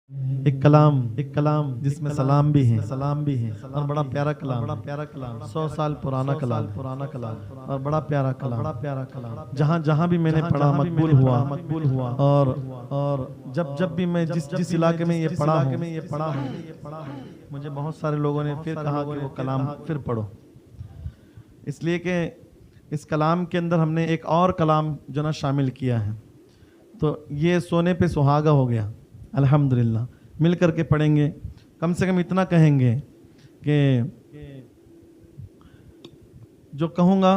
एक कलाम जिसमें सलाम भी है और बड़ा प्यारा कलाम 100 साल पुराना कलाम और बड़ा प्यारा कलाम जहाँ भी मैंने पढ़ा मकबूल हुआ और जब भी मैं जिस इलाके में ये पढ़ा हूँ मुझे बहुत सारे लोगों ने फिर कहा कि वो कलाम फिर पढ़ो, इसलिए कि इस कलाम के अंदर हमने एक और कलाम जो ना शामिल किया है, तो ये सोने पे सुहागा हो गया। अल्हम्दुलिल्लाह मिल करके पढ़ेंगे, कम से कम इतना कहेंगे कि जो कहूँगा,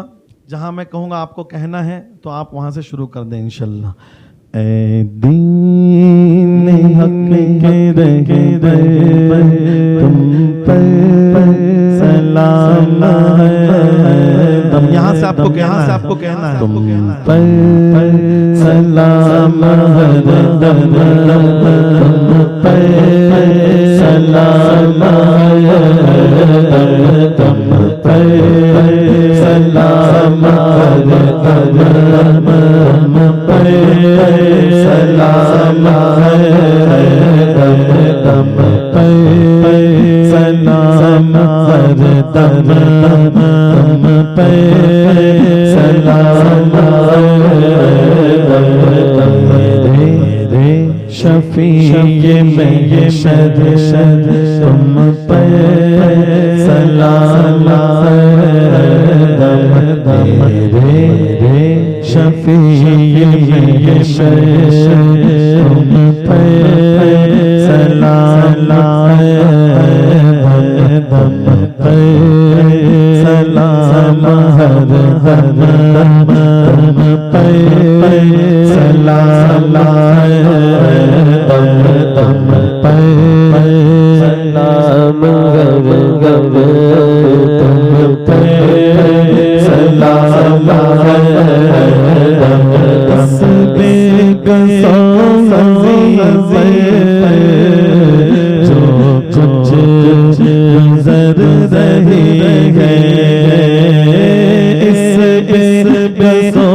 जहाँ मैं कहूँगा आपको कहना है तो आप वहाँ से शुरू कर दें इंशाल्लाह। ऐ दीन हक के रहे तुम पर सलाम है, तुम यहाँ से आपको कहना है तुम पर सलाम है, तुम पर सलाम है, तुम पर सलाम है, तुम पर सलाम है, तुम पर सलाम है, तुम पर सलाम है, शफी में शद तुम पर सलाम है, शफी में शद तुम पर सलाम है, तुम पर सलाम है, तुम पर सलाम है, तुम पर सलाम तुम पर सलाम जो कुछ गुजर रही है इस बेगसो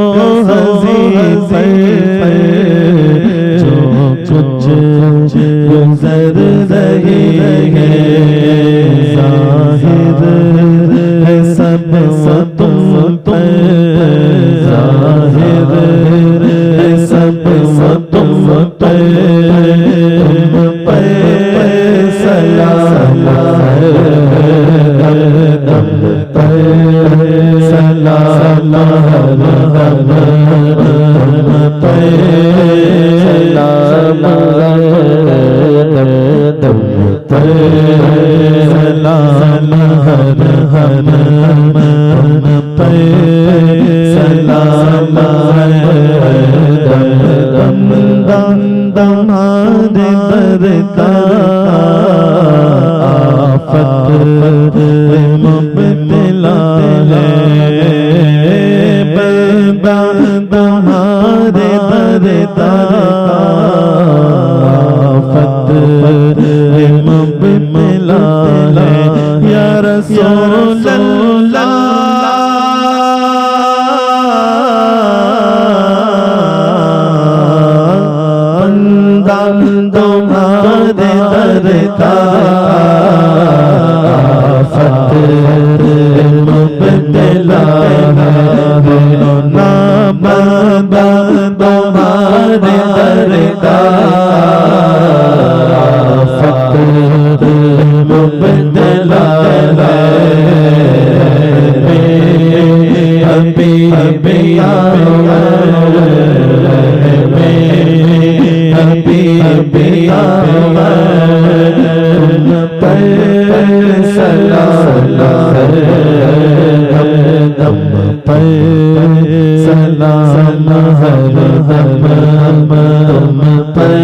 जो कुछ गुजर रही है, जाहिर है सब तुम पर, जाहिर है सब तुम पर, तुम पर सलाम है, तुम पर सलाम है, तुम पर सलाम है, तुम पर सलाम है, तुम पर सलाम है, तुम्हारे बरका आफत मुब्तला है, बंदा तुम्हारे बरका आफत मुब्तला है, या रसूल अल्लाह तुम्हारे दरका आफत मुब्तला है, ना बंदा तुम्हारे दरका आफत मुब्तला है, हबीबिया हबीबिया तुम पर सलाम है, तुम पर सलाम है, तुम पर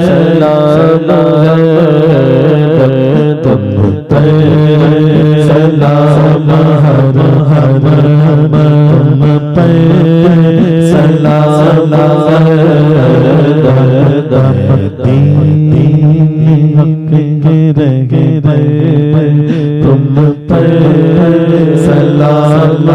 सलाम है, तुम पर सलाम है, तुम पर सलाम तुम पर सलाम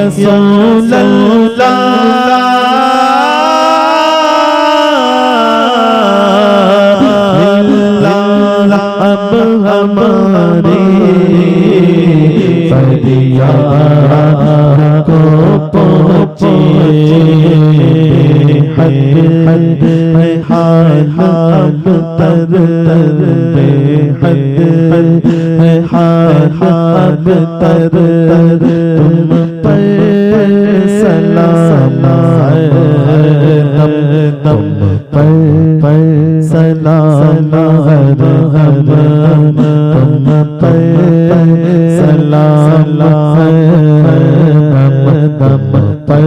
रसूल अल्लाह अब हमारे फरियाद को पहुँचे हद है हाल तर बेहद है हाल तर तुम पर सलाम तुम पर सलाम तुम पर सलाम दम पर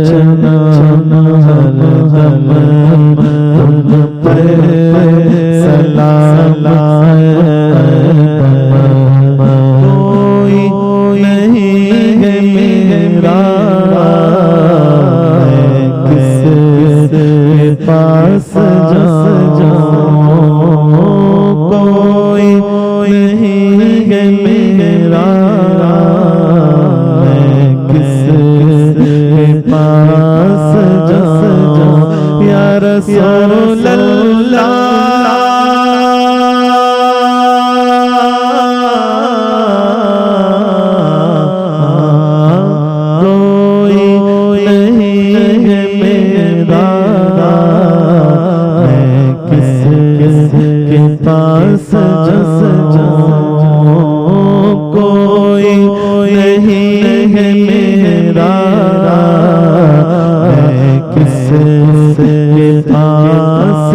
चना तुम पर सलाम कोई नहीं है मेरा किसके पास जाऊं कोई नहीं है मेरा किसके पास जाऊं या रसूल अल्लाह पास जाऊं कोई नहीं है मेरा मैं किसके पास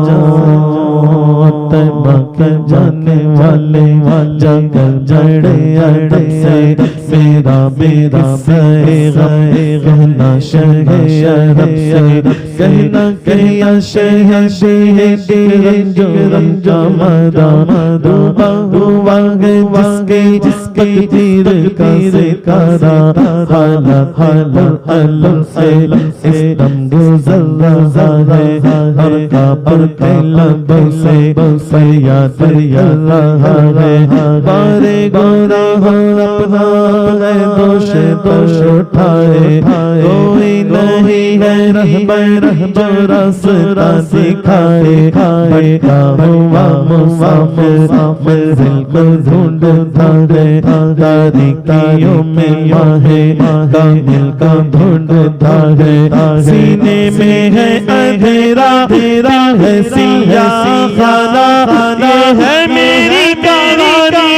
जाऊं तैबा के जाने वाले जंगल जड़े अड़ब से मेरा मेरा कहना शहर से कहना कहया शहर जो रमजामदा हुआ है जिसके तीर का सिकारा हाल से इस दम गुजर रहा है हर काबर के लबों से याद रहा है बारे गोरा हो अपना है दोष उठाए कोई नहीं है रहबर जो रास्ता सिखाए भटका हुआ मुसाफिर मंजिल को ढूंढता है तारीकियों में माहे कामिल का ढूंढता है सीने में है अंधेरा तेरा है सियाह खाना ये है मेरी कहानी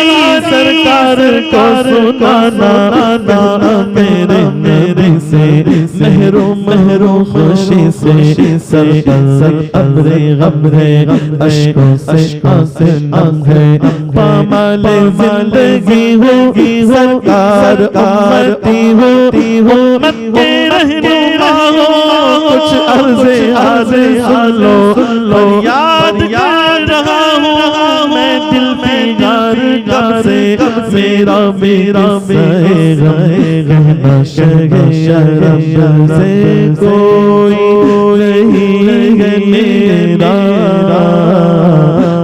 सरकार को सुनाना मेरे मेरे से महरूम खुशी से सब अब्रे गमरे अश्कों से आंखें नम है पामाल जिंदगी होगी सरकार उम्मती हो मत के रहनुमा हो कुछ अर्ज़े सुन लो याद कर रहा हूँ मैं दिल में यार कब से मेरा कहना शर्म से कोई नहीं है मेरा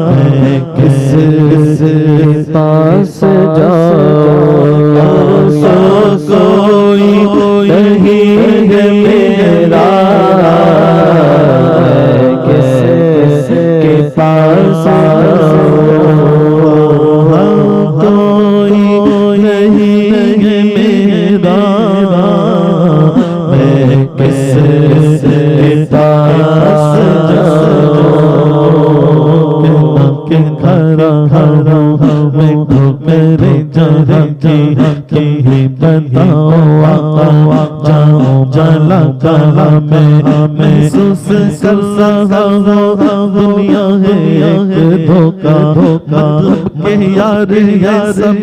मैं किसके पास जाऊं कोई नहीं है मेरा किसके पास कोई नहीं है मेरा मैं किसके पास जाऊं के खरा मैं तो मेरे जहाँ की ही बताओ जाओ जला कहाँ मैं महसूस कर रहा हूँ दुनिया है एक धोखा के यार सब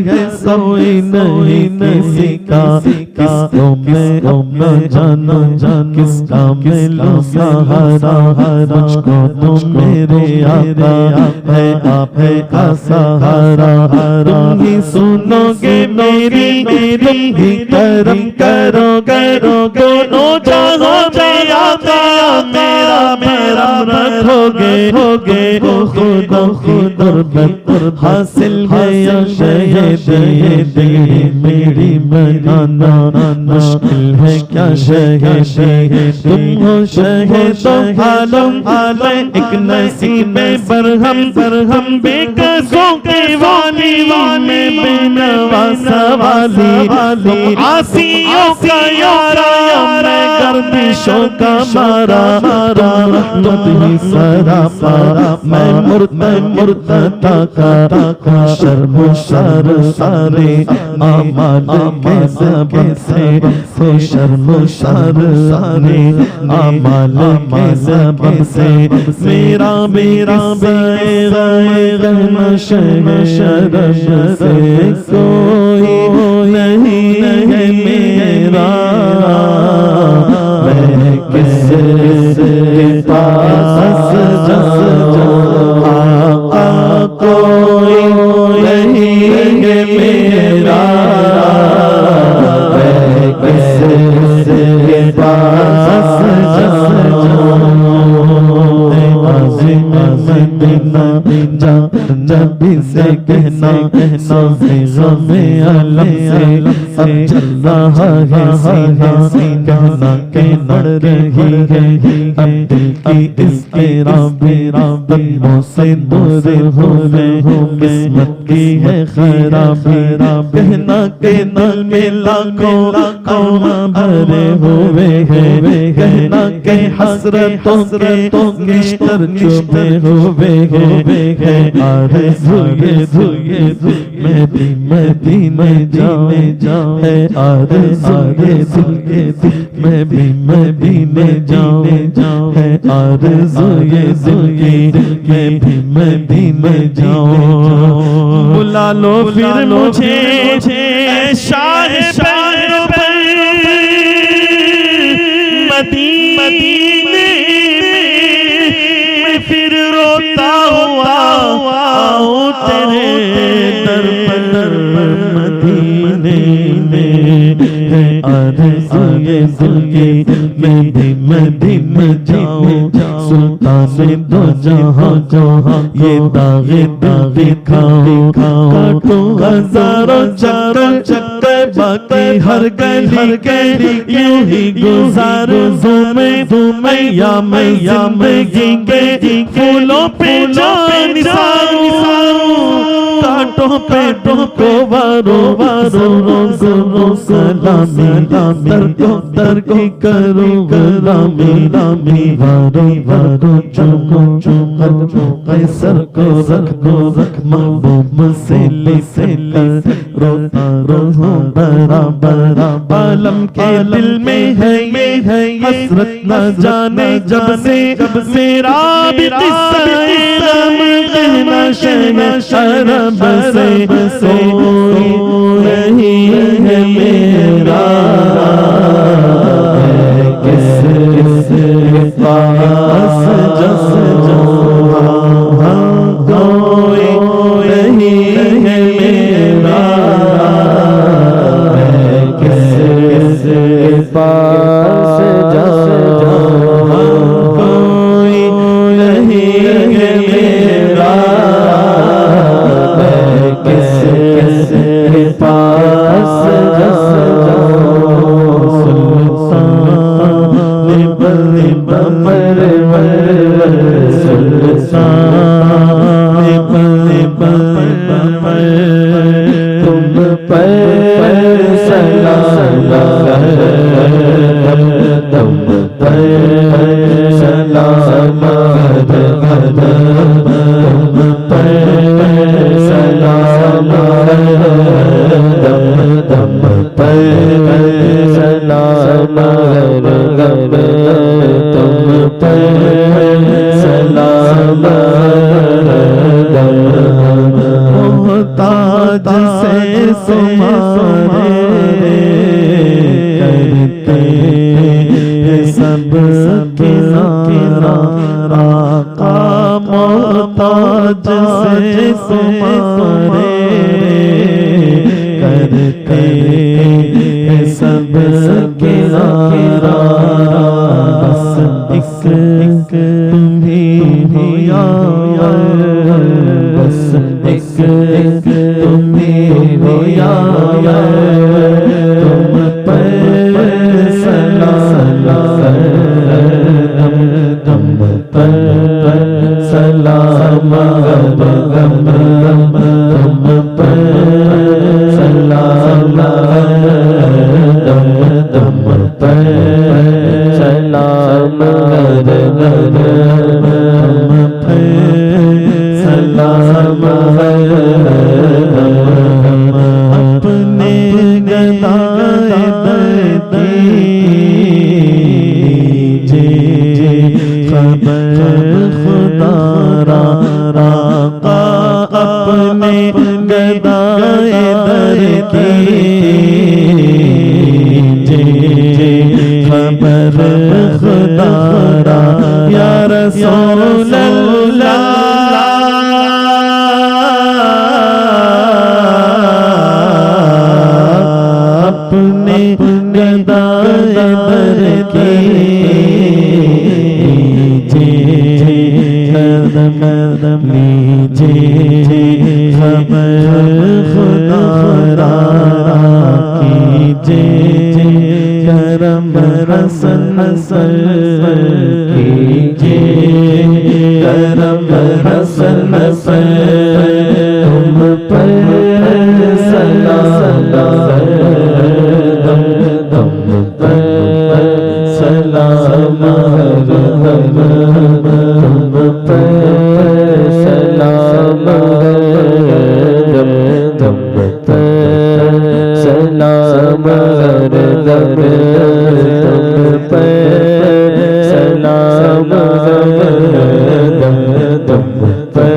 कोई नहीं किसी का किसको मैं जानू किसका मिलूं सहारा मुझको तुम मेरे आका है आप का सहारा तुम ही सुनोगे मेरी तुम ही करम करोगे दोनों जहां में आका मेरा रखोगे खुदा की कुर्बत हासिल गया शहीदी मेरी बनाना मुश्किल है क्या शहीदी तुम हो शहीद आलम मैं एक नसीबे बरहम बेकसों के वाली में बेनवासा वाली आसियों का यारा मैं गर्दिशों का मारा तुम ही सरापा मैं मुर्तदा का शर्म सारे आमाल के सबब से शर्म सारे आमाल के सबब से मेरा शर्म से कोई नहीं है मेरा मैं किसके पास जाऊं आका कोई नहीं है मेरा मैं किसके पास जाऊं नबी से कहना गमे अलम से अब चल रहा है सीना कहना के नड़ रही है अब दिल की इसके राबों से दूर हो मैं किस्मत की है खराबी कहना के दिल में लाखों भरे हुए हैं कहना के हसरतों के निश्तर चुभे हुए हैं आरज़ू ये मैं भी मदीने जाऊं है आरज़ू ये मैं भी मदीने जाऊं है आरज़ू ये मैं भी मदीने जाऊं बुला लो फिर मुझे शाह मदीने में फिर रोता हुआ तेरे दर पर मदीने में आरज़ू ये मैं भी मदीने जाऊं सुल्तान दो जहां ये दागे दिखाओ काटो हजारों चक्कर बाकी हर गली यूं ही गुजारूं मैं या मैं गिंगे फूलों पे जान कांटों पे को वारो सलामी दर की करो गुलामी वारो चुको कैसर को रख महबूब से रोता बराबर आलम के दिल में है हसरत न जाने जब से मेरा भी कहना शर्म से कोई नहीं है मेरा किसके पास जाऊं कोई नहीं है मेरा किसके पास जाऊं कोई नहीं है मेरा किसके पास तुम पर सलाम तुम पर सलाम तुम पर सलाम दम पर सलाम तुम पर सलाम मोहताज से तुम्हारे करते सब किनारा आका मोहताज से तुम्हारे करते सब किनारा बस एक तुम्ही यार, बस एक तुम ही हो यार, तुम पर सलाम, तुम पर सलाम, तुम पर सलाम, तुम पर सलाम, सलाम, अपने गदाए दर्द लीजिए खबर खुदारा, आका अपने गदाए दर्द लीजिए खबर खुदारा, या रसूल अल्लाह अपने गदाए दर्द लीजिए कदम लीजिए खबर खुदारा कीजिए, करम रसन कीजिए, करम रसन तुम पर सलाम, तुम पर सलाम, तुम पर सलाम, तुम पर सलाम, तुम पर सलाम, तुम पर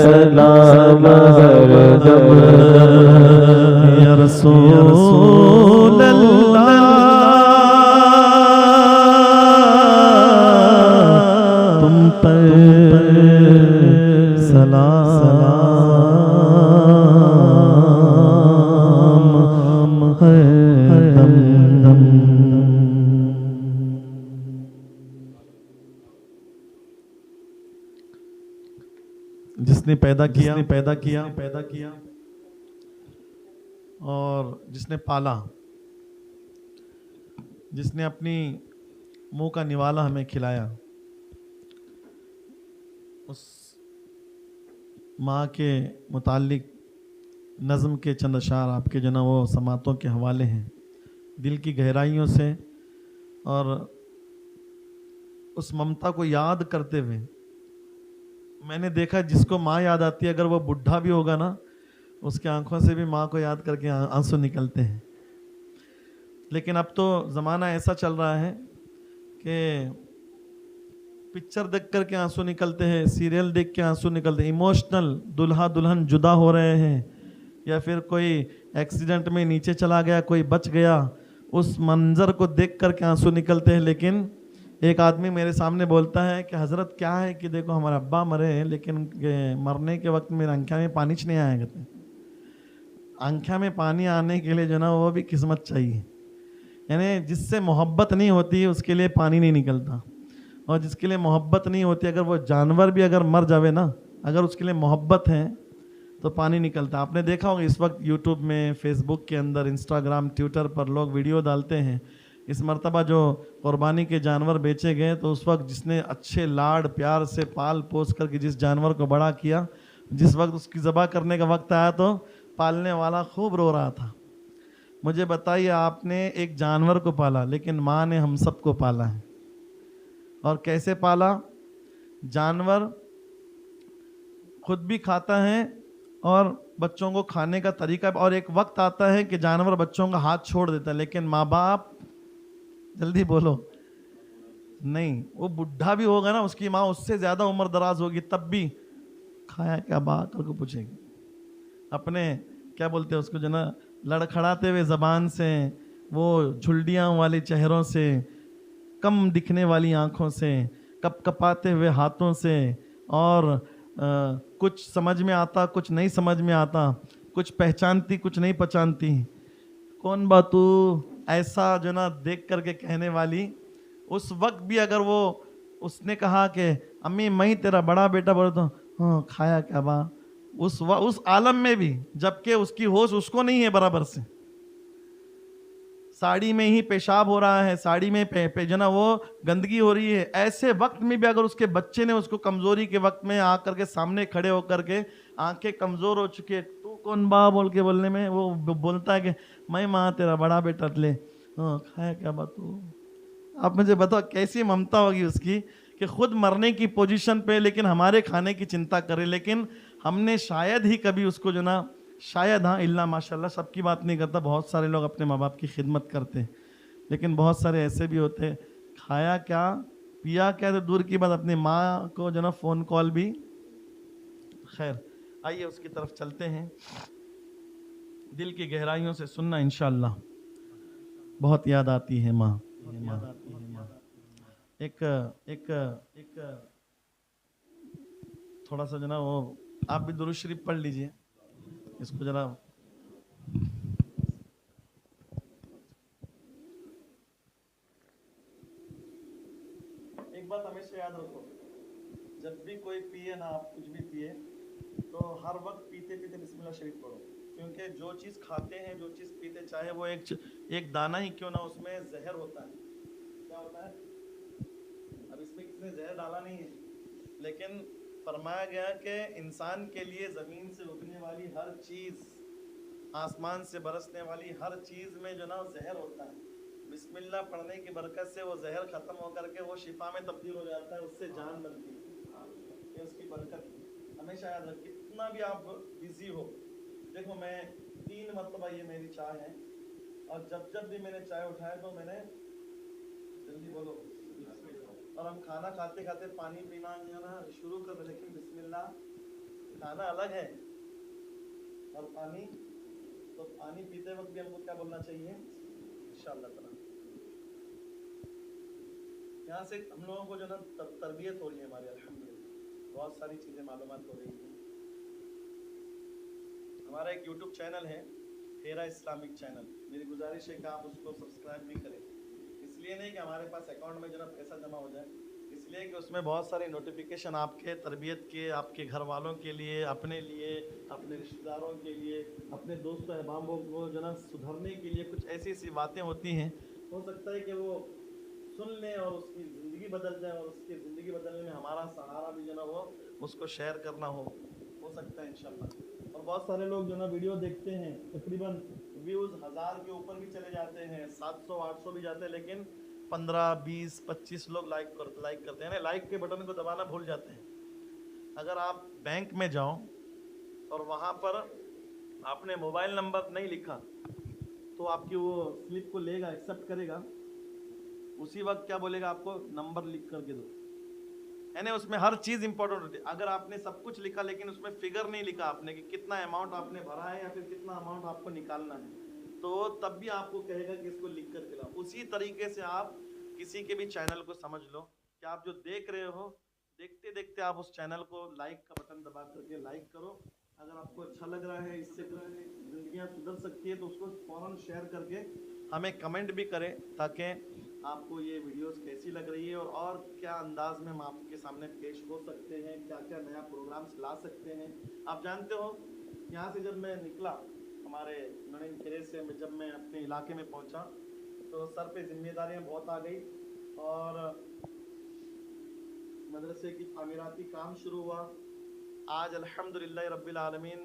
सलाम, या रसूल अल्लाह तुम पर सलाम हर दम दम। जिसने पैदा किया और जिसने पाला, जिसने अपनी मुंह का निवाला हमें खिलाया, उस माँ के मुताल्लिक नज़्म के चंद अशार आपके जो ना वो समातों के हवाले हैं, दिल की गहराइयों से, और उस ममता को याद करते हुए मैंने देखा जिसको माँ याद आती है, अगर वो बुढ़ा भी होगा ना, उसके आंखों से भी माँ को याद करके आंसू निकलते हैं। लेकिन अब तो ज़माना ऐसा चल रहा है कि पिक्चर देख करके आंसू निकलते हैं, सीरियल देख के आंसू निकलते हैं, इमोशनल दूल्हा दुल्हन जुदा हो रहे हैं, या फिर कोई एक्सीडेंट में नीचे चला गया, कोई बच गया, उस मंजर को देख करके आंसू निकलते हैं। लेकिन एक आदमी मेरे सामने बोलता है कि हज़रत क्या है कि देखो हमारे अब्बा मरे हैं, लेकिन मरने के वक्त मेरे आंखा में पानी नहीं आया करते। आंखा में पानी आने के लिए जो ना वो भी किस्मत चाहिए, यानी जिससे मोहब्बत नहीं होती उसके लिए पानी नहीं निकलता, और जिसके लिए मोहब्बत नहीं होती, अगर वो जानवर भी अगर मर जावे ना, अगर उसके लिए मोहब्बत है तो पानी निकलता। आपने देखा होगा इस वक्त यूट्यूब में, फेसबुक के अंदर, इंस्टाग्राम, ट्विटर पर लोग वीडियो डालते हैं। इस मर्तबा जो कुर्बानी के जानवर बेचे गए, तो उस वक्त जिसने अच्छे लाड प्यार से पाल पोस करके जिस जानवर को बड़ा किया, जिस वक्त उसकी ज़बह करने का वक्त आया तो पालने वाला खूब रो रहा था। मुझे बताइए, आपने एक जानवर को पाला, लेकिन माँ ने हम सबको पाला है। और कैसे पाला? जानवर खुद भी खाता है और बच्चों को खाने का तरीका, और एक वक्त आता है कि जानवर बच्चों का हाथ छोड़ देता है, लेकिन माँ बाप, जल्दी बोलो, नहीं, वो बुढ़ा भी होगा ना, उसकी माँ उससे ज़्यादा उम्र दराज होगी, तब भी खाया क्या बात करके पूछेगी। अपने क्या बोलते हैं उसको, जो ना लड़खड़ाते हुए ज़बान से, वो झुल्डियाँ वाले चेहरों से, कम दिखने वाली आँखों से, कपकपाते हुए हाथों से, और कुछ समझ में आता, कुछ नहीं समझ में आता, कुछ पहचानती, कुछ नहीं पहचानती, कौन बात तू, ऐसा जो ना देख करके कहने वाली। उस वक्त भी अगर वो उसने कहा कि अम्मी मैं ही तेरा बड़ा बेटा बोले तो हाँ खाया क्या बा, उस आलम में भी, जबकि उसकी होश उसको नहीं है बराबर से, साड़ी में ही पेशाब हो रहा है, साड़ी में जो ना वो गंदगी हो रही है, ऐसे वक्त में भी अगर उसके बच्चे ने उसको कमजोरी के वक्त में आकर के सामने खड़े होकर के आंखें कमजोर हो चुकी है, तू कौन बा बोल के बोलने में वो बोलता है कि मैं माँ तेरा बड़ा बेटा ले, हाँ खाया क्या बात तू। आप मुझे बताओ कैसी ममता होगी उसकी कि खुद मरने की पोजीशन पे लेकिन हमारे खाने की चिंता करे। लेकिन हमने शायद ही कभी उसको जो ना, शायद, हाँ इल्ला माशाल्लाह सबकी बात नहीं करता, बहुत सारे लोग अपने माँ बाप की खिदमत करते हैं, लेकिन बहुत सारे ऐसे भी होते हैं खाया क्या पिया क्या तो दूर की बात, अपनी माँ को जो ना फ़ोन कॉल भी। खैर आइए उसकी तरफ चलते हैं, दिल की गहराइयों से सुनना इंशाअल्लाह। बहुत याद आती है माँ, एक एक एक थोड़ा सा जो ना वो आप भी दुरूद शरीफ पढ़ लीजिए इसको जरा। एक बात हमेशा याद रखो, जब भी कोई पिए ना, आप कुछ भी पिए तो हर वक्त पीते पीते बिस्मिल्लाह शरीफ पढ़ो, क्योंकि जो चीज़ खाते हैं, जो चीज़ पीते, चाहे वो एक दाना ही क्यों ना, उसमें जहर होता है। क्या होता है? अब इसमें किसने जहर डाला नहीं है, लेकिन फरमाया गया कि इंसान के लिए ज़मीन से उगने वाली हर चीज़, आसमान से बरसने वाली हर चीज़ में जो ना जहर होता है, बिस्मिल्लाह पढ़ने की बरकत से वो जहर ख़त्म होकर के वो शिफा में तब्दील हो जाता है, उससे जान बनती है। ये उसकी बरकत है। हमेशा याद रख, कितना भी आप बिजी हो, देखो मैं 3 मरतबा ये मेरी चाय है, और जब जब भी मैंने चाय उठाया तो मैंने, जल्दी बोलो, और हम खाना खाते खाते पानी पीना जो ना शुरू कर दे, लेकिन बिस्मिल्लाह, खाना अलग है और पानी, तो पानी पीते वक्त भी हमको क्या बोलना चाहिए इंशाअल्लाह ताला। यहाँ से हम लोगों को जो ना तरबियत हो रही है हमारी, अल्हम्दुलिल्लाह बहुत सारी चीज़ें मालूमात हो रही हैं। हमारा एक यूट्यूब चैनल है हेरा इस्लामिक चैनल, मेरी गुजारिश है कि आप उसको सब्सक्राइब भी करें। इसलिए नहीं कि हमारे पास अकाउंट में जो ना पैसा जमा हो जाए, इसलिए कि उसमें बहुत सारे नोटिफिकेशन आपके तरबियत के, आपके घर वालों के लिए, अपने लिए, अपने रिश्तेदारों के लिए, अपने दोस्तों अहबाबों को जो ना सुधरने के लिए कुछ ऐसी ऐसी बातें होती हैं, हो सकता है कि वो सुन लें और उसकी ज़िंदगी बदल जाए, और उसकी ज़िंदगी बदलने में हमारा सहारा भी जो ना वो उसको शेयर करना हो सकता है इंशाल्लाह। और बहुत सारे लोग जो ना वीडियो देखते हैं, तकरीबन व्यूज़ 1000 के ऊपर भी चले जाते हैं, 700-800 भी जाते हैं, लेकिन 15-20-25 लोग लाइक करते हैं, लाइक के बटन को दबाना भूल जाते हैं। अगर आप बैंक में जाओ और वहाँ पर आपने मोबाइल नंबर नहीं लिखा तो आपकी वो स्लिप को लेगा, एक्सेप्ट करेगा, उसी वक्त क्या बोलेगा आपको, नंबर लिख करके दो, यानी उसमें हर चीज़ इंपॉर्टेंट होती है। अगर आपने सब कुछ लिखा लेकिन उसमें फिगर नहीं लिखा आपने कि कितना अमाउंट आपने भरा है या फिर कितना अमाउंट आपको निकालना है, तो तब भी आपको कहेगा कि इसको लिख कर के लाओ। उसी तरीके से आप किसी के भी चैनल को समझ लो कि आप जो देख रहे हो, देखते देखते आप उस चैनल को लाइक का बटन दबा करके लाइक करो। अगर आपको अच्छा लग रहा है, इससे जिंदगियां सुधर सकती है, तो उसको फ़ौरन शेयर करके हमें कमेंट भी करें, ताकि आपको ये वीडियोस कैसी लग रही है और क्या अंदाज में हम आपके सामने पेश हो सकते हैं, क्या क्या नया प्रोग्राम्स ला सकते हैं। आप जानते हो, यहाँ से जब मैं निकला हमारे नड़ीन खेरे से, जब मैं अपने इलाके में पहुँचा तो सर पे जिम्मेदारियाँ बहुत आ गई, और मदरसे की तामीराती काम शुरू हुआ। आज अल्हम्दुलिल्लाह रब्बिल आलमीन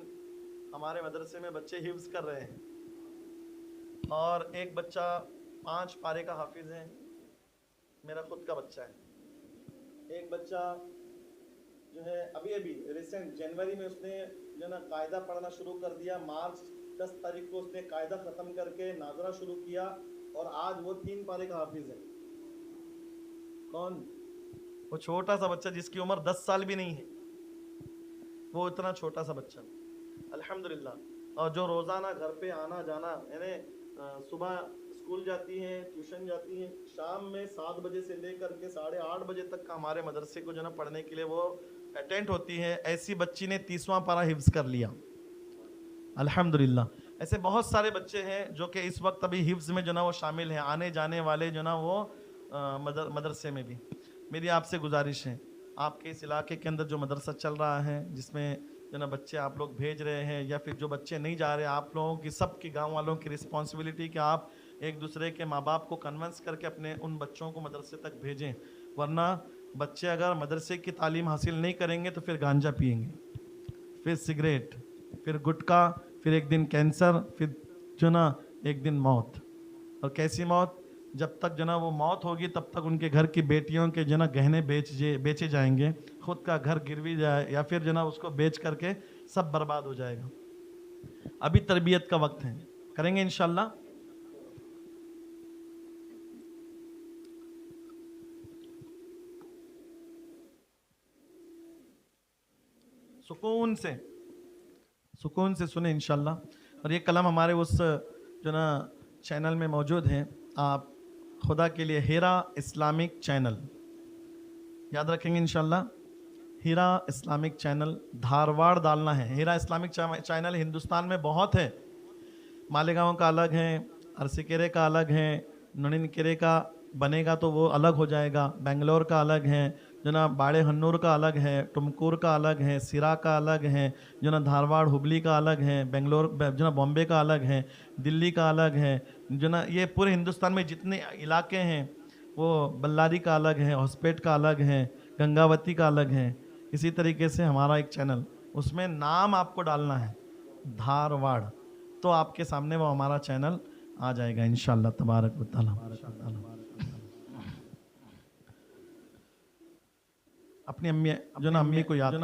हमारे मदरसे में बच्चे हिफ्ज़ कर रहे हैं, और एक बच्चा 5 पारे का हाफिज़ है, मेरा खुद का बच्चा है। एक बच्चा जो है अभी रिसेंट जनवरी में उसने जो ना कायदा पढ़ना शुरू कर दिया, मार्च 10 तारीख को उसने कायदा ख़त्म करके नाजरा शुरू किया, और आज वो 3 पारे का हाफिज़ है। कौन? वो छोटा सा बच्चा जिसकी उम्र 10 साल भी नहीं है, वो इतना छोटा सा बच्चा, अल्हम्दुलिल्लाह। और जो रोज़ाना घर पे आना जाना, यानी सुबह स्कूल जाती हैं, ट्यूशन जाती हैं, शाम में 7 बजे से लेकर के 8:30 बजे तक का हमारे मदरसे को जो ना पढ़ने के लिए वो अटेंड होती है। ऐसी बच्ची ने 30वां पारा हिफ्ज़ कर लिया, अल्हम्दुलिल्लाह। ऐसे बहुत सारे बच्चे हैं जो कि इस वक्त अभी हिफ्ज़ में जो ना वो शामिल हैं, आने जाने वाले जो ना वो मदरसे में भी। मेरी आपसे गुजारिश है, आपके इस इलाके के अंदर जो मदरसा चल रहा है जिसमें जो ना बच्चे आप लोग भेज रहे हैं या फिर जो बच्चे नहीं जा रहे, आप लोगों की, सबकी, गांव वालों की रिस्पॉन्सिबिलिटी कि आप एक दूसरे के माँ बाप को कन्विंस करके अपने उन बच्चों को मदरसे तक भेजें। वरना बच्चे अगर मदरसे की तालीम हासिल नहीं करेंगे तो फिर गांजा पिएंगे, फिर सिगरेट, फिर गुटखा, फिर एक दिन कैंसर, फिर जो ना एक दिन मौत। और कैसी मौत? जब तक जो ना वो मौत होगी तब तक उनके घर की बेटियों के जो ना गहने बेचे जाएंगे, खुद का घर गिरवी जाए या फिर जो ना उसको बेच करके सब बर्बाद हो जाएगा। अभी तरबियत का वक्त है, करेंगे इंशाल्लाह। सुकून से सुने इंशाल्लाह। और ये कलम हमारे उस जो ना चैनल में मौजूद है, आप खुदा के लिए हीरा इस्लामिक चैनल याद रखेंगे इंशाल्लाह। हीरा इस्लामिक चैनल धारवाड़ डालना है। हीरा इस्लामिक चैनल हिंदुस्तान में बहुत है, मालेगांव का अलग है, अरसीकेरे का अलग है, ननिनकेरे का बनेगा तो वो अलग हो जाएगा, बेंगलोर का अलग है, जो ना बाड़े हन्नूर का अलग है, टुमकुर का अलग है, सिरा का अलग है, जो ना धारवाड़ हुबली का अलग है, बेंगलोर जो ना बॉम्बे का अलग है, दिल्ली का अलग है, जो ना ये पूरे हिंदुस्तान में जितने इलाके हैं वो बल्लारी का अलग है, हॉस्पेट का अलग है, गंगावती का अलग है। इसी तरीके से हमारा एक चैनल, उसमें नाम आपको डालना है धारवाड़, तो आपके सामने वो हमारा चैनल आ जाएगा इंशाअल्लाह तबारक व तआला। अपनी अम्मी जो ना अम्मी को याद,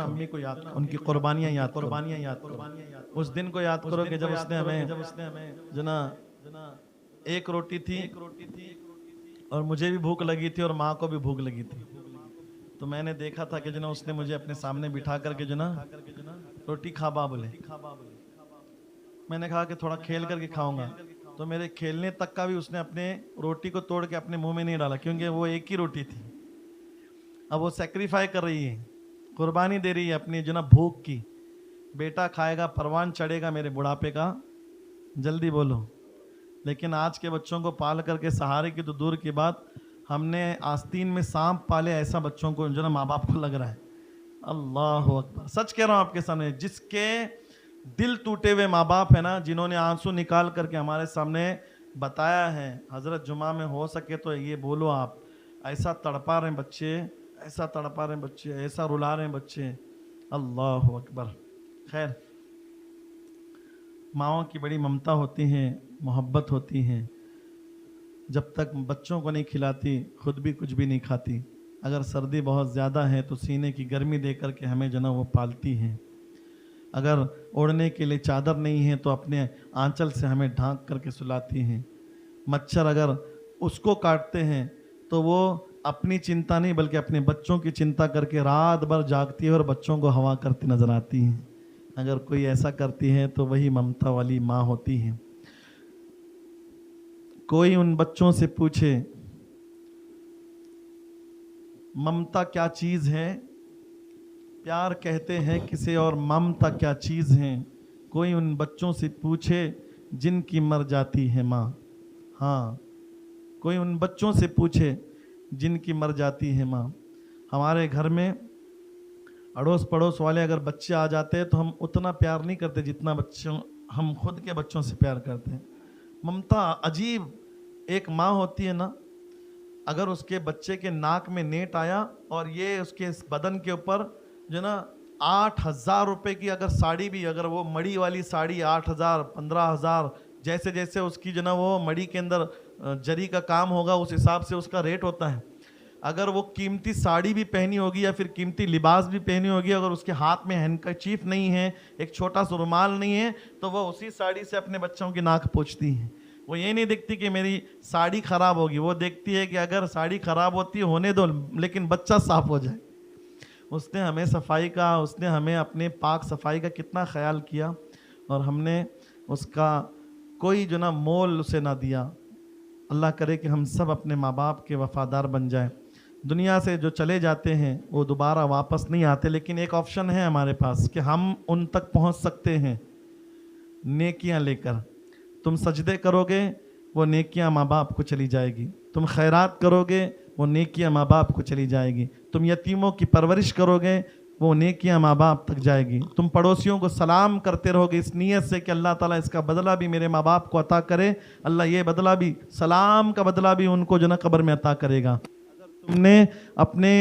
उनकी कुर्बानियाँ याद, उस दिन को याद करो कि जब उसने हमें जो ना एक रोटी थी और मुझे भी भूख लगी थी और माँ को भी भूख लगी थी, तो मैंने देखा था कि जो ना उसने मुझे अपने सामने बिठा करके जो ना रोटी खा बा बोले। मैंने कहा कि थोड़ा खेल करके खाऊंगा, तो मेरे खेलने तक का भी उसने अपने रोटी को तोड़ के अपने मुंह में नहीं डाला, क्योंकि वो एक ही रोटी थी। अब वो सेक्रीफाई कर रही है, कुर्बानी दे रही है अपनी जो ना भूख की। बेटा खाएगा, परवान चढ़ेगा मेरे बुढ़ापे का, जल्दी बोलो। लेकिन आज के बच्चों को पाल करके सहारे की तो दूर की बात, हमने आस्तीन में सांप पाले, ऐसा बच्चों को जो ना माँ बाप को लग रहा है। अल्लाह अकबर, सच कह रहा हूँ आपके सामने। जिसके दिल टूटे हुए माँ बाप है ना, जिन्होंने आंसू निकाल करके हमारे सामने बताया है, हजरत जुमा में हो सके तो ये बोलो आप, ऐसा तड़पा रहे बच्चे, ऐसा तड़पा रहे बच्चे, ऐसा रुला रहे बच्चे। अल्लाह अकबर। खैर, माँओं की बड़ी ममता होती है, मोहब्बत होती है। जब तक बच्चों को नहीं खिलाती खुद भी कुछ भी नहीं खाती। अगर सर्दी बहुत ज़्यादा है तो सीने की गर्मी दे करके हमें जो ना वो पालती हैं। अगर ओढ़ने के लिए चादर नहीं है तो अपने आंचल से हमें ढांक करके सुलाती हैं। मच्छर अगर उसको काटते हैं तो वो अपनी चिंता नहीं बल्कि अपने बच्चों की चिंता करके रात भर जागती है और बच्चों को हवा करती नजर आती हैं। अगर कोई ऐसा करती है तो वही ममता वाली माँ होती है। कोई उन बच्चों से पूछे ममता क्या चीज़ है, प्यार कहते हैं किसे और ममता क्या चीज़ है। कोई उन बच्चों से पूछे जिनकी मर जाती है माँ। हाँ, कोई उन बच्चों से पूछे जिनकी मर जाती है माँ। हमारे घर में अड़ोस पड़ोस वाले अगर बच्चे आ जाते हैं तो हम उतना प्यार नहीं करते जितना बच्चों हम खुद के बच्चों से प्यार करते हैं। ममता अजीब एक माँ होती है ना, अगर उसके बच्चे के नाक में नेट आया और ये उसके बदन के ऊपर जो ना 8,000 रुपये की अगर साड़ी भी, अगर वो मड़ी वाली साड़ी 8,000 15,000, जैसे जैसे उसकी जो ना वो मड़ी के अंदर जरी का काम होगा उस हिसाब से उसका रेट होता है। अगर वो कीमती साड़ी भी पहनी होगी या फिर कीमती लिबास भी पहनी होगी, अगर उसके हाथ में हैंडकरचीफ नहीं है, एक छोटा सा रुमाल नहीं है, तो वह उसी साड़ी से अपने बच्चों की नाक पोंछती है। वो ये नहीं देखती कि मेरी साड़ी ख़राब होगी, वो देखती है कि अगर साड़ी ख़राब होती है होने दो लेकिन बच्चा साफ हो जाए। उसने हमें सफाई का, उसने हमें अपने पाक सफाई का कितना ख्याल किया और हमने उसका कोई जो ना मोल उसे ना दिया। अल्लाह करे कि हम सब अपने माँ बाप के वफ़ादार बन जाएं। दुनिया से जो चले जाते हैं वो दोबारा वापस नहीं आते, लेकिन एक ऑप्शन है हमारे पास कि हम उन तक पहुँच सकते हैं नेकियां लेकर। तुम सजदे करोगे वो नेकियां माँ बाप को चली जाएगी, तुम खैरात करोगे वो नेकियां माँ बाप को चली जाएगी। तुम यतीमों की परवरिश करोगे, वो नेकियां माँ बाप तक जाएगी। तुम पड़ोसियों को सलाम करते रहोगे इस नीयत से कि अल्लाह ताला इसका बदला भी मेरे माँ बाप को अता करे, अल्लाह ये बदला भी, सलाम का बदला भी उनको जो ना कब्र में अता करेगा। अगर तुमने अपने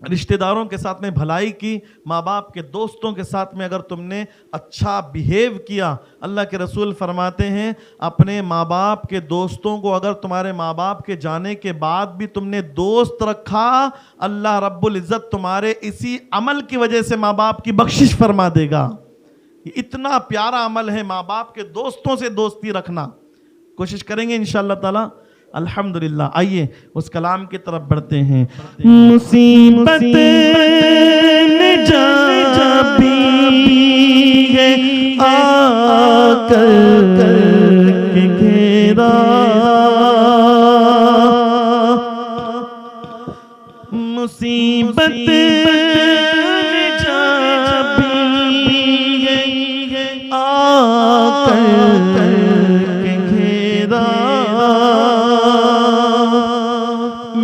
रिश्तेदारों के साथ में भलाई की, माँ बाप के दोस्तों के साथ में अगर तुमने अच्छा बिहेव किया, अल्लाह के रसूल फरमाते हैं अपने माँ बाप के दोस्तों को अगर तुम्हारे माँ बाप के जाने के बाद भी तुमने दोस्त रखा, अल्लाह रब्बुल इज़्ज़त तुम्हारे इसी अमल की वजह से माँ बाप की बख्शिश फरमा देगा। इतना प्यारा अमल है माँ बाप के दोस्तों से दोस्ती रखना। कोशिश करेंगे इंशाअल्लाह ताला। अल्हम्दुलिल्लाह। आइए उस कलाम की तरफ बढ़ते हैं। मुसीबत ने जा भी है आकर के घेरा, मुसीबत ने जा भी है आकर के घेरा,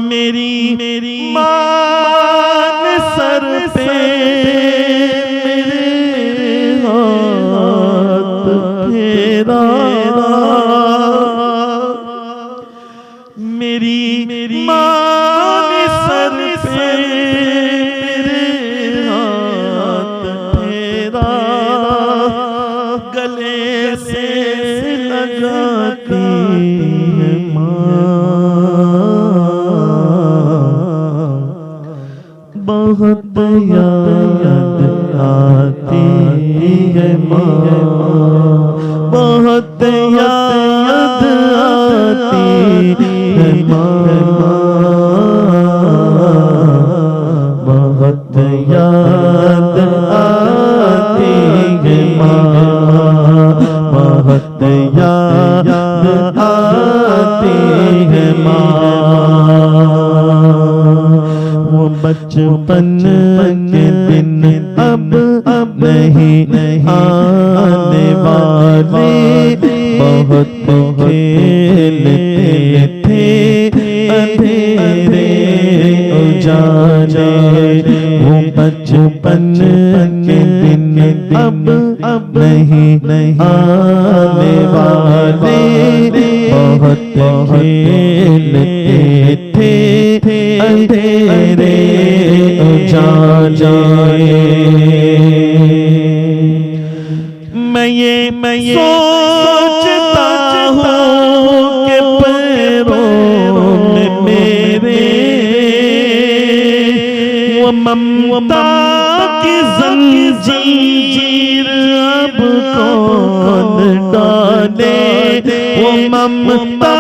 मेरी मान सर पे मेरे हाथ फेरा, मेरी मान सर पे मेरे हाथ फेरा, गले से लगाती है बहुत याद आती है माँ, बहुत याद आती है माँ, बहुत याद आती है माँ, बहुत याद आती है माँ। वो बचपन के दिन अब नहीं आने वाले, बहुत खेलते थे अंधेरे उजाले, वो बचपन के दिन अब नहीं आने वाले, बहुत खेलते थे अंधेरे उजाले। मैं सोचता हूँ कि पैरों में मेरे वो ममता की जंजीर अब कौन डाले, वो ममता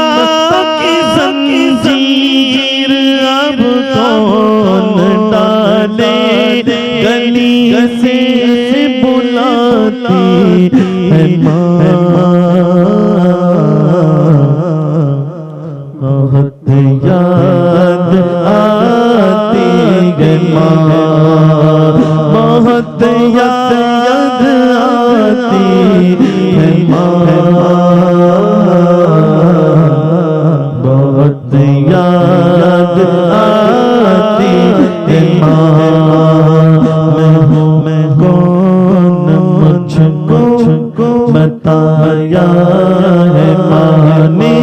की जंजीर अब कौन डाले, गली से बुलाती है माँ, बहुत याद आती है माँ, बहुत याद आती है माँ, बहुत याद आती है माँ। मैं कौन मुझको बताया है माँ ने,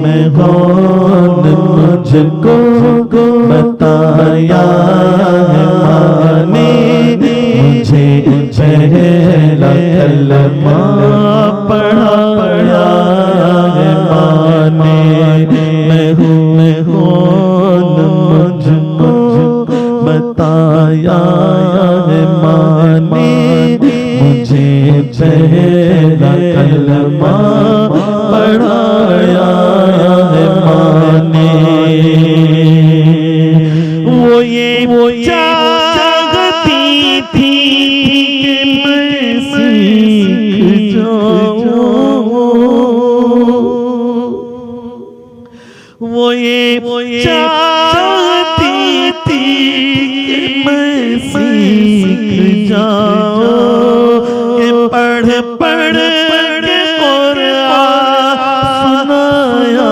मैं कौन मुझको बताया है माँ ने, मुझे पहला कलमा पढ़ाया है माँ ने, मैं कौन मुझको बताया है माँ ने, मुझे पहला कलमा पढ़ाया है माँ ने। वो चाहती थी कि मैं सीख जाऊं, वो चाहती थी कि मैं सीख जाऊं, कि पढ़ के कुरान सुनाया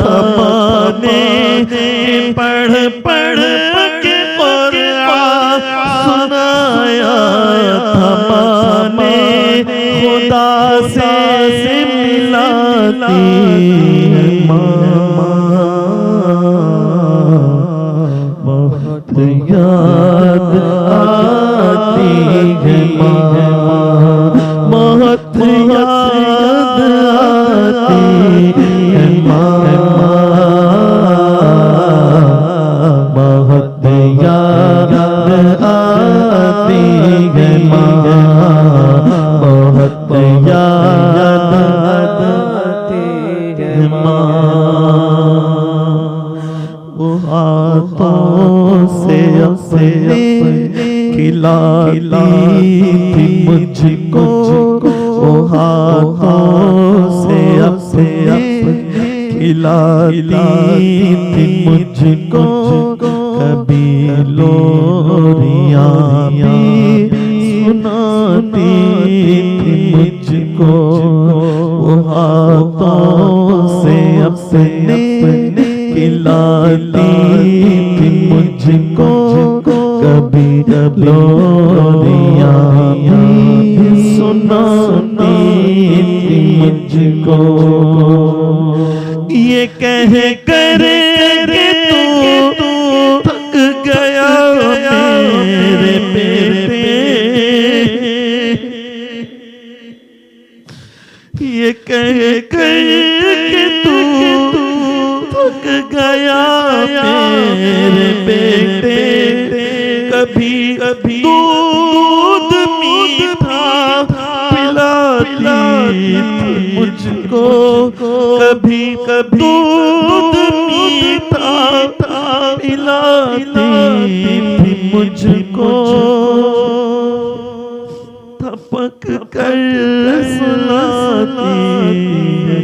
था माँ ने, है बहुत याद आती है बहुत याद आती है बहुत याद आती है बहुत याद आती है वो हाथों से अपने खिलाती थी मुझको वो हाथों से अपने खिलाती थी मुझको कभी लोरियां सुनाती थी मुझको वो हाथों से अपने खिलाती थी मुझको कभी लोरियां सुनाती थी मुझको ये कह कर तू थक गया मेरे बेटे ये कह कर तू थक गया मेरे बेटे कभी दूध मीठा पिलाती थी मुझको कभी दूध मीठा पिलाती थी मुझको थपक कर सुलाती है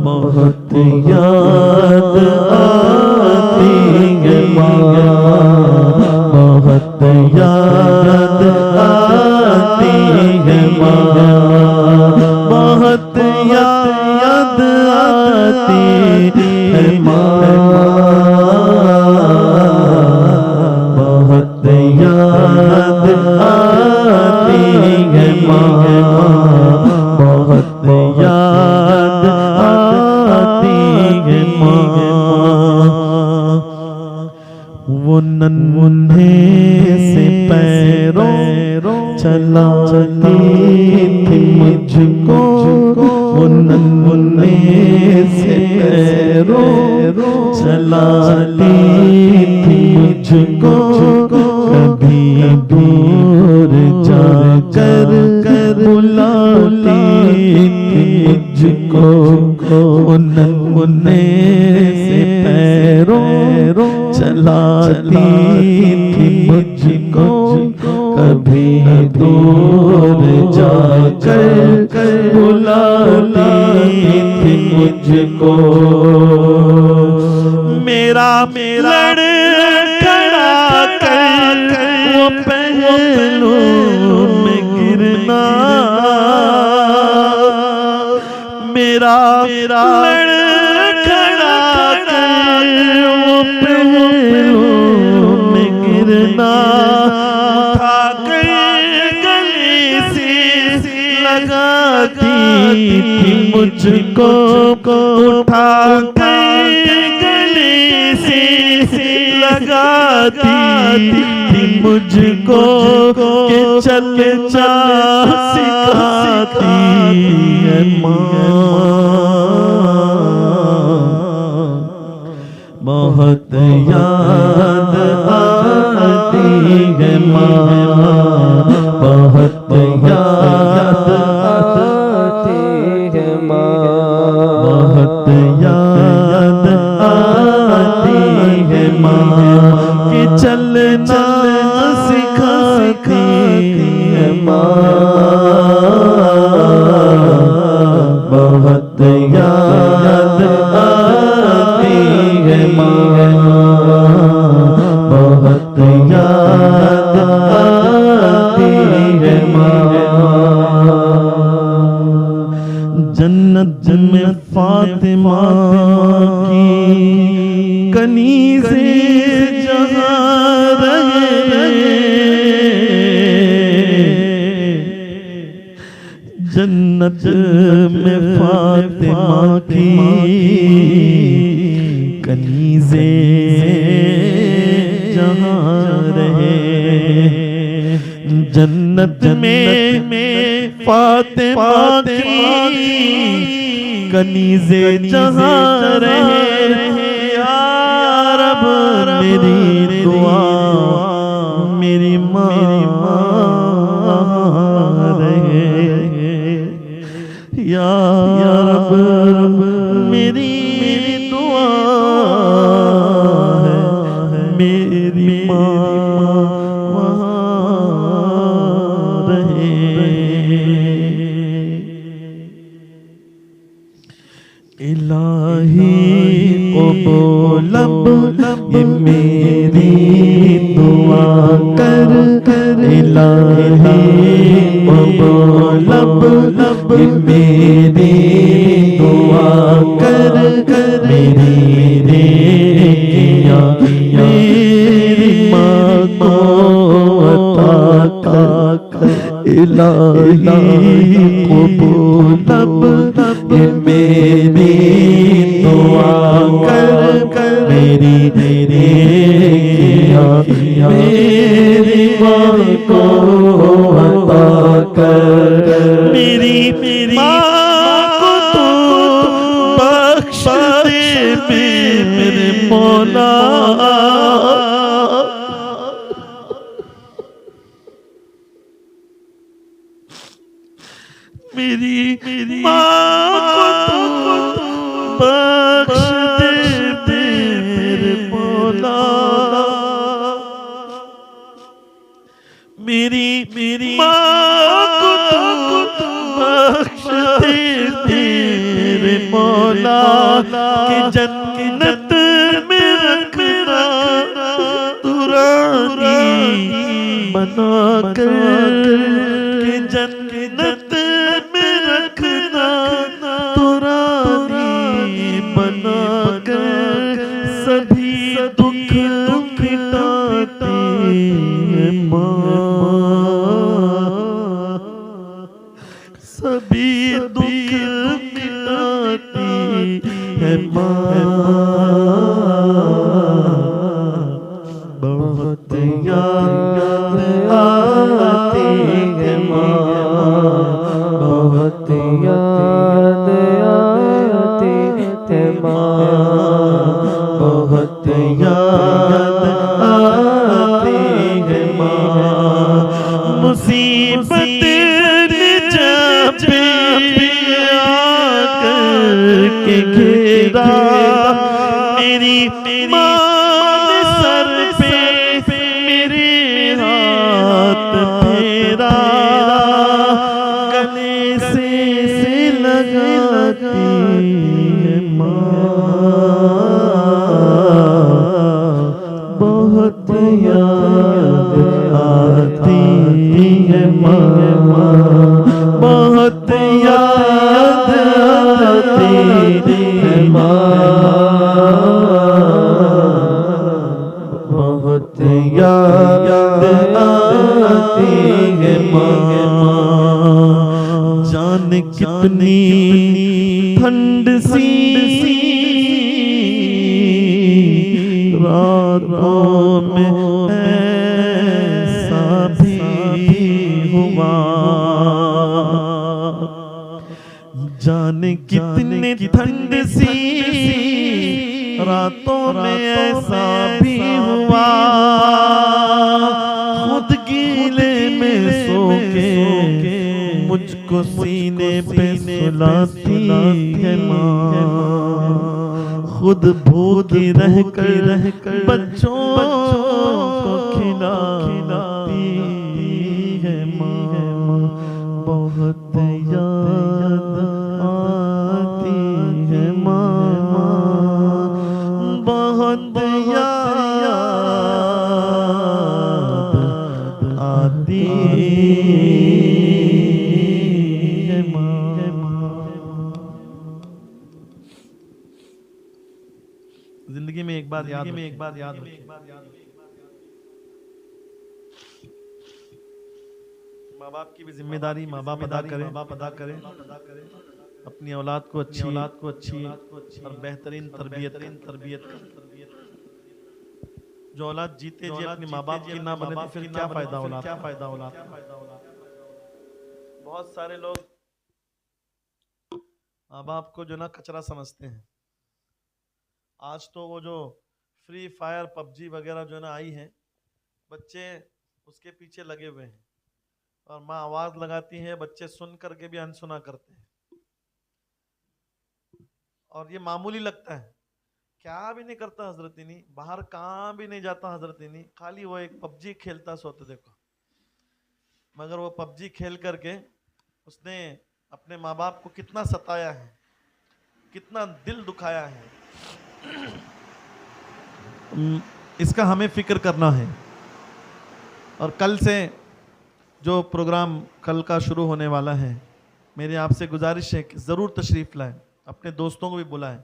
बहुत याद आती है बहुत याद आती है बहुत याद आती है बहुत याद आती है बहुत याद आती है वो नन्हे से पैरों चलाती थी मुझको वो नन्हे से पैरों चलाती थी मुझको कभी दूर जाकर बुलाती थी मुझको वो नन्हे से पैरों चलाती थी मुझको कभी दूर जाकर बुलाती थी मुझको मेरा लड़खड़ा कर वो पहलू में गिरना मेरा लड़खड़ा कर वो पहलू में गिरना गले से लगाती थी मुझको उठा गले से लगाती थी मुझको कि चलना सिखाती है बहुत याद आती है बहुत याद आती है बहुत याद आती है कि चलना सिखाती है बहुत याद आती है बहुत याद आती है जन्नत में फातिमा की कनीज़े जहाँ रहे में फातिमा की कनीज़े जहाँ रहे, जन्नत में फातिमा की कनीज़े जहाँ रहे। या रब मेरी दुआ मेरी माँ रहे, या रब मेरी दुआ है मेरी माँ वहाँ रहे। इलाही क़बूल ये मेरी दुआ कर, इलाही क़बूल ये मेरी दुआ कर, मेरी नेकियां मेरी माँ को अता कर। इलाही क़बूल ये मेरी दुआ कर, मेरी नेकियां मेरी माँ को अता कर। मेरी माँ को तू बख्श दे मेरे मौला, मेरी माँ को तू बख्श दे मेरे मौला। मेरी माँ को तू बख्श दे मेरे मौला, कि जन्नत में रखना तू रानी बना कर, कि जन्नत में रखना तू रानी बना कर। सभी दुख मिटाती है माँ, सभी दुख मिटाती है माँ। बहुत याद आती है माँ, बहुत याद आती है माँ, बहुत याद आती है माँ। मुसीबत जब आकर के घेरा, मेरी माँ ने सर पे मेरे हाथ फेरा, गले से लगाती है माँ। बहुत याद आती है माँ, बहुत याद आती है माँ, बहुत याद आती है माँ। जान कितनी ठंड सी रातों में ऐसा भी हुआ, जाने कितने ठंड सी रातों में ऐसा भी हुआ। खुद गीले में सो के मुझको सीने पे सुलाती है माँ, खुद भूखी रह कर बच्चों को खिलाती है माँ। बहुत याद आती है माँ, बहुत याद आती है माँ। जिंदगी में एक बार याद माँ बाप की भी जिम्मेदारी माँ बाप अदा करें अपनी औलाद को अच्छी और बेहतरीन तरबियत जो औलाद जीते जी अपने माँ बाप की ना बने तो फिर क्या फायदा औलाद बहुत सारे लोग माँ बाप को जो ना कचरा समझते हैं। आज तो वो जो फ्री फायर पबजी वगैरह जो ना आई है, बच्चे उसके पीछे लगे हुए हैं और माँ आवाज लगाती है, बच्चे सुन करके भी अनसुना करते हैं और ये मामूली लगता है, क्या भी नहीं करता हजरत इनी, बाहर कहाँ भी नहीं जाता हजरत इनी, खाली वो एक पबजी खेलता सोते देखो। मगर वो पबजी खेल करके उसने अपने माँ बाप को कितना सताया है, कितना दिल दुखाया है। इसका हमें फिक्र करना है। और कल से जो प्रोग्राम कल का शुरू होने वाला है, मेरी आपसे गुजारिश है कि ज़रूर तशरीफ़ लाएं, अपने दोस्तों को भी बुलाएं।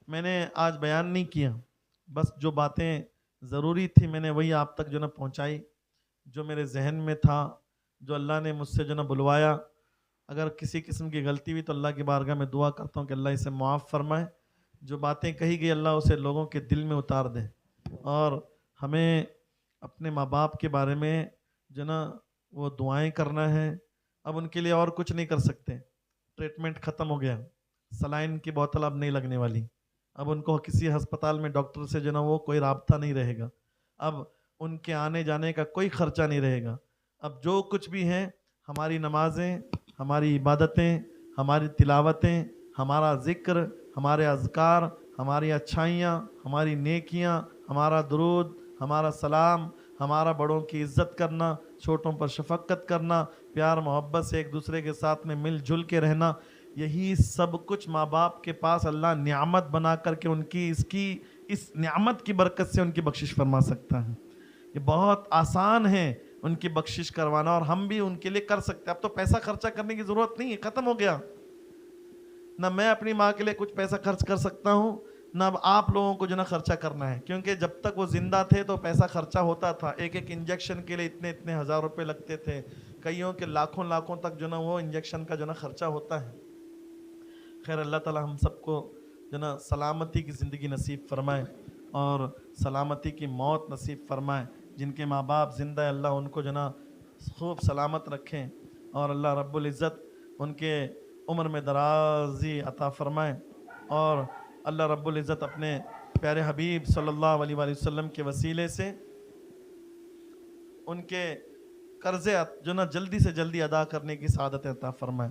मैंने आज बयान नहीं किया, बस जो बातें ज़रूरी थी मैंने वही आप तक जो ना पहुंचाई, जो मेरे जहन में था, जो अल्लाह ने मुझसे जो ना बुलवाया। अगर किसी किस्म की गलती हुई तो अल्लाह की बारगाह में दुआ करता हूँ कि अल्लाह इसे मुआफ़ फरमाए। जो बातें कही गई अल्लाह उसे लोगों के दिल में उतार दे। और हमें अपने माँ बाप के बारे में जो ना वो दुआएं करना है। अब उनके लिए और कुछ नहीं कर सकते, ट्रीटमेंट ख़त्म हो गया, सलाइन की बोतल अब नहीं लगने वाली, अब उनको किसी अस्पताल में डॉक्टर से जो ना वो कोई राब्ता नहीं रहेगा, अब उनके आने जाने का कोई खर्चा नहीं रहेगा। अब जो कुछ भी है, हमारी नमाजें, हमारी इबादतें, हमारी तिलावतें, हमारा ज़िक्र, हमारे अज़कार, हमारी अच्छाइयाँ, हमारी नेकियाँ, हमारा दुरूद, हमारा सलाम, हमारा बड़ों की इज़्ज़त करना, छोटों पर शफ़क़त करना, प्यार मोहब्बत से एक दूसरे के साथ में मिलजुल के रहना, यही सब कुछ माँ बाप के पास अल्लाह नियामत बना करके उनकी इस नियामत की बरकत से उनकी बख्शिश फरमा सकता है। ये बहुत आसान है उनकी बख्शिश करवाना और हम भी उनके लिए कर सकते हैं। अब तो पैसा खर्चा करने की ज़रूरत नहीं है, ख़त्म हो गया। ना मैं अपनी माँ के लिए कुछ पैसा खर्च कर सकता हूँ, ना अब आप लोगों को जो ना खर्चा करना है, क्योंकि जब तक वो जिंदा थे तो पैसा खर्चा होता था। एक एक इंजेक्शन के लिए इतने इतने हज़ार रुपए लगते थे, कईयों के लाखों लाखों तक जो ना वो इंजेक्शन का जो ना खर्चा होता है। खैर अल्लाह ताला हम सबको जो ना सलामती की ज़िंदगी नसीब फरमाए और सलामती की मौत नसीब फरमाए। जिनके माँ बाप ज़िंदा है अल्लाह उनको जो ना खूब सलामत रखें और अल्लाह रब्बुल इज़्ज़त उनके उम्र में दराज़ी अता फरमाए और अल्लाह रब्बुल इज़्ज़त अपने प्यारे हबीब सल्लल्लाहु अलैहि वसल्लम के वसीले से उनके कर्ज़े जो ना जल्दी से जल्दी अदा करने की सआदत अता फरमाए।